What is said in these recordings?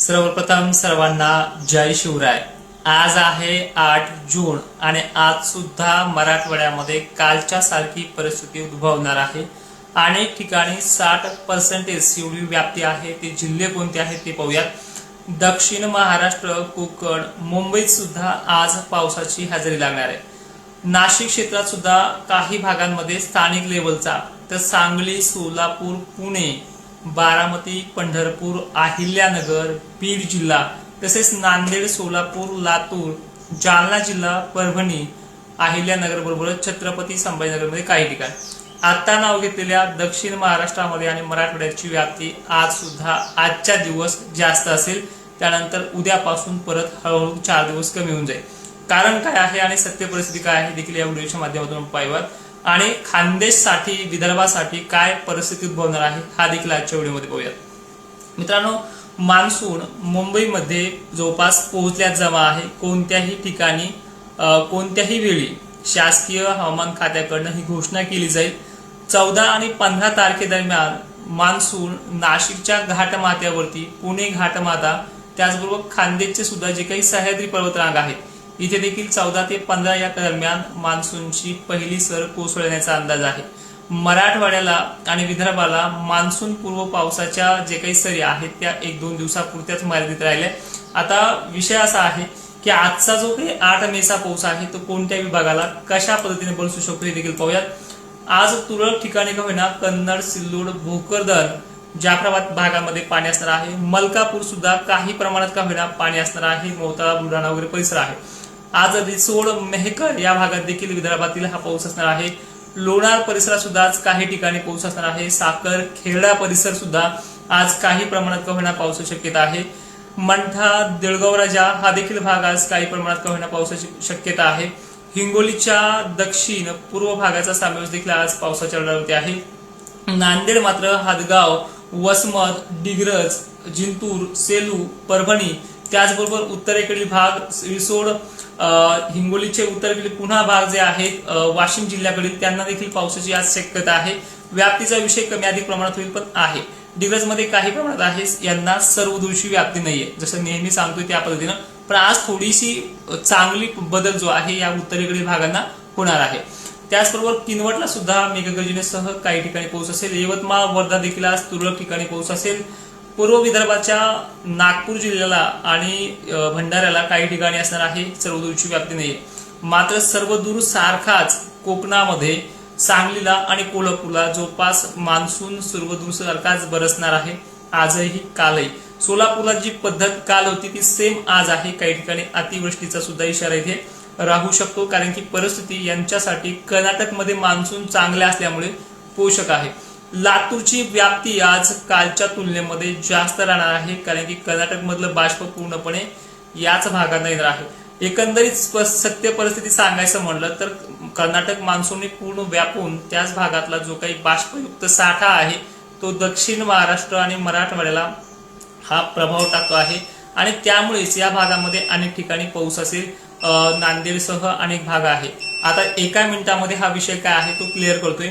सर्वप्रथम सर्वांना जय शिवराय। आज आहे 8 जून आणि आज सुद्धा मराठवाड्यामध्ये कालच्या सारखी परिस्थिती उद्भवणार आहे। अनेक ठिकाणी 60% एवढी व्याप्ती आहे। ते जिल्हे कोणते आहेत ते पाहूयात। दक्षिण महाराष्ट्र, कोकण, मुंबईत सुद्धा आज पावसाची हजेरी लागणार आहे। नाशिक क्षेत्रात सुद्धा काही भागांमध्ये स्थानिक लेवलचा, तर सांगली, सोलापूर, पुणे, बारामती, पंढरपूर, अहिल्यानगर, बीड जिल्हा, तसेच नांदेड, सोलापूर, लातूर, जालना जिल्हा, परभणी, अहिल्यानगर बरोबरच छत्रपती संभाजीनगरमध्ये काही ठिकाणी आता नाव घेतलेल्या दक्षिण महाराष्ट्रामध्ये आणि मराठवाड्याची व्याप्ती आज सुद्धा आजच्या दिवस जास्त असेल। त्यानंतर उद्यापासून परत हळूहळू 4 दिवस कमी होऊन जाईल। कारण काय आहे आणि सत्य परिस्थिती काय आहे देखील या व्हिडिओच्या माध्यमातून पाहूयात आणि खानदेशसाठी, विदर्भासाठी काय परिस्थिती उद्भवणार आहे हा देखील आजच्या व्हिडिओमध्ये पाहूयात। मित्रांनो, मान्सून मुंबईमध्ये जवळपास पोहोचण्यात जमा आहे। कोणत्याही ठिकाणी कोणत्याही वेळी शासकीय हवामान खात्याकडून ही घोषणा केली जाईल। 14 आणि 15 तारखेदरम्यान मान्सून नाशिकच्या घाटमाथ्यावरती, पुणे घाटमाथा, त्याचबरोबर खानदेशचे सुद्धा जे काही सह्याद्री पर्वतरांग आहेत, इथे देखील 14 ते 15 या दरम्यान मान्सूनची पहिली सर कोसळण्याचा अंदाज आहे। मराठवाड्याला आणि विदर्भाला मान्सून पूर्व पावसाच्या जे काही सरी आहेत त्या 1-2 दिवसापुरत्याच मर्यादित राहिल्या। आता विषय असा आहे की आजचा जो काही 8 मेचा पाऊस आहे तो कोणत्या विभागाला कशा पद्धतीने बरसू शकतो हे देखील पाहूयात। आज तुरळक ठिकाणी का होईना कन्नड, सिल्लोड, भोकरदन, जाफराबाद भागामध्ये पाणी असणार आहे। मलकापूर सुद्धा काही प्रमाणात का होईना पाणी असणार आहे। मोताळा, बुलढाणा वगैरे परिसर आहे। आज रिसोड, मेहकर या भागात देखील विदर्भातील हा पाऊस असणार आहे। लोणार परिसरात सुद्धा आज काही ठिकाणी पाऊस असणार आहे। साखर, खेरडा परिसर सुद्धा आज काही प्रमाणात का होईना पावसाची शक्यता आहे। मंठा, देळगाव राजा हा देखील भाग आज काही प्रमाणात का होईना पावसाची शक्यता आहे। हिंगोलीच्या दक्षिण पूर्व भागाचा समावेश देखील आज पावसाच्या लढवते आहे। नांदेड मात्र हदगाव, वसमत, डिग्रज, जिंतूर, सेलू, परभणी, त्याचबरोबर उत्तरेकडील भाग रिसोड, हिंगोलीचे उत्तरेकडील पुन्हा भाग जे आहेत वाशिम जिल्ह्याकडील, त्यांना देखील पावसाची आज शक्यता आहे। व्याप्तीचा विषय कमी अधिक प्रमाणात होईल पण आहे। डिग्रज मध्ये काही प्रमाणात आहे, यांना सर्वदूरची व्याप्ती नाहीये, जसं नेहमी सांगतोय त्या पद्धतीनं, पण आज थोडीशी चांगली बदल जो आहे या उत्तरेकडील भागांना होणार आहे। त्याचबरोबर किनवटला सुद्धा मेघगर्जनेसह काही ठिकाणी पाऊस असेल। यवतमाळ, वर्धा देखील आज तुरळक ठिकाणी पाऊस असेल। पूर्व विदर्भाच्या नागपूर जिल्ह्याला आणि भंडाऱ्याला काही ठिकाणी असणार आहे, सर्वदूरची व्याप्ती नाहीये। मात्र सर्वदूर सारखाच कोकणामध्ये, सांगलीला आणि कोल्हापूरला जवळपास मान्सून सर्वदूर सारखाच बरसणार आहे, आजही कालही। सोलापूरला जी पद्धत काल होती ती सेम आज आहे। काही ठिकाणी अतिवृष्टीचा सुद्धा इशारा इथे राहू शकतो, कारण की परिस्थिती यांच्यासाठी कर्नाटकमध्ये मान्सून चांगल्या असल्यामुळे पोषक आहे। लातूरची व्याप्ती आज कालच्या तुलनेमध्ये जास्त राहणार आहे, कारण की कर्नाटक मधलं बाष्प पूर्णपणे याच भागात येणार आहे। एकंदरीत सत्य परिस्थिती सांगायचं म्हणलं तर कर्नाटक मान्सूनने पूर्ण व्यापून त्याच भागातला जो काही बाष्पयुक्त साठा आहे तो दक्षिण महाराष्ट्र आणि मराठवाड्याला हा प्रभाव टाकतो आहे आणि त्यामुळेच या भागामध्ये अनेक ठिकाणी पाऊस असेल। नांदेडसह अनेक भाग आहे। आता एका मिनिटामध्ये हा विषय काय आहे तो क्लिअर करतोय।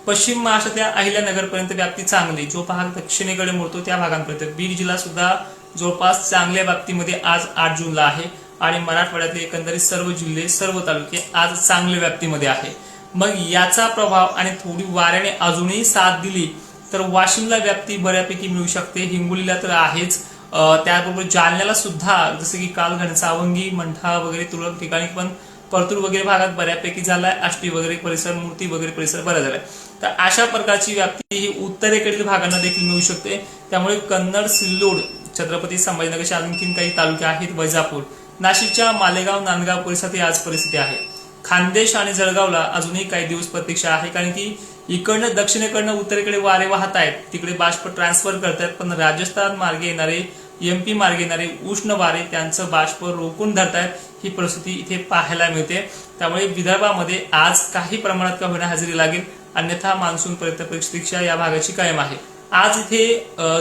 पश्चिम महाराष्ट्रातल्या अहिल्यानगर पर्यंत व्याप्ती चांगली, जो भाग दक्षिणेकडे मोडतो त्या भागांपर्यंत। बीड जिल्हा सुद्धा जवळपास चांगल्या व्याप्तीमध्ये आज 8 जूनला आहे आणि मराठवाड्यातले एकंदरीत सर्व जिल्हे, सर्व तालुके आज चांगल्या व्याप्तीमध्ये आहे। मग याचा प्रभाव आणि थोडी वाऱ्याने अजूनही साथ दिली तर वाशिमला व्याप्ती बऱ्यापैकी मिळू शकते। हिंगोलीला तर आहेच, त्याबरोबर जालन्याला सुद्धा, जसं की काल घनसावंगी, मंठा वगैरे तुरळक ठिकाणी, पण परतूर वगैरे भागात बऱ्यापैकी झालाय। आष्टी वगैरे परिसर, मूर्ती वगैरे परिसर बरा झालाय। तर अशा प्रकारची व्याप्ती ही उत्तरेकडील भागांना देखील मिळू शकते। त्यामुळे कन्नड, सिल्लोड, छत्रपती संभाजीनगरचे आणखीन काही तालुके आहेत, वैजापूर, नाशिकच्या मालेगाव, नांदगाव परिसरात आज परिस्थिती आहे। खानदेश आणि जळगावला अजूनही काही दिवस प्रतीक्षा आहे, कारण की इकडनं दक्षिणेकडनं उत्तरेकडे वारे वाहत आहेत, तिकडे बाष्प ट्रान्सफर करतात, पण राजस्थान मार्गे येणारे, एमपी मार्गे येणारे उष्ण वारे त्यांचं बाष्प रोखून धरतायत। ही परिस्थिती इथे पाहायला मिळते। त्यामुळे विदर्भामध्ये आज काही प्रमाणात का होईना हजेरी लागेल, अन्यथा मान्सून पर्यंत प्रतीक्षा या भागाची कायम आहे। आज इथे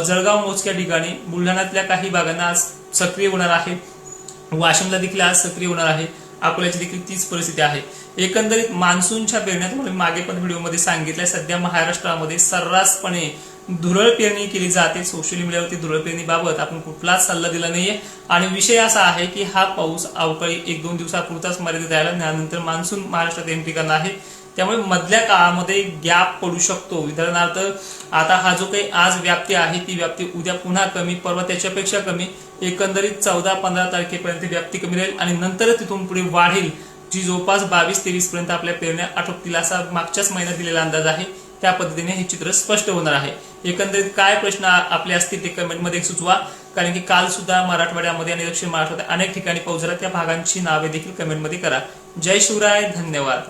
जळगाव मोजक्या ठिकाणी, बुलढाण्यातल्या काही भागांना आज सक्रिय होणार आहे, वाशिमला देखील आज सक्रिय होणार आहे, अकोल्याची देखील तीच परिस्थिती आहे। एकंदरीत मान्सूनच्या बेरण्यात मागे पण व्हिडिओमध्ये सांगितलंय, सध्या महाराष्ट्रामध्ये सर्रासपणे धुरळ पेरणी केली जाते. सोशल मीडियावरती धुरळ पेरणीबाबत आपण कुठलाच सल्ला दिला नाहीये आणि विषय असा आहे की हा पाऊस अवकाळी 1-2 दिवसापुरताच मर्यादित राहिला, त्यानंतर मान्सून महाराष्ट्रात एंट्री करणार आहे. त्यामुळे मधल्या काळामध्ये गॅप पडू शकतो. उदाहरणार्थ आता हा जो काही आज व्याप्ती आहे ती व्याप्ती उद्या पुन्हा कमी, परवा त्याच्यापेक्षा कमी, एकंदरीत 14-15 तारखेपर्यंत व्याप्ती कमी राहील आणि नंतर तिथून पुढे वाढेल, जी जवळपास 22-23 पर्यंत आपल्या पेरण्या आटोपतील असा मागच्याच महिन्यात दिलेला अंदाज आहे. त्या पद्धतीने हे चित्र स्पष्ट होणार आहे. एकंदरीत काय प्रश्न आपले असतील ते कमेंटमध्ये सुचवा, कारण की काल सुद्धा मराठवाड्यामध्ये आणि दक्षिण महाराष्ट्रात अनेक ठिकाणी पाऊस झाला. त्या भागांची नावे देखील कमेंटमध्ये करा. जय शिवराय, धन्यवाद.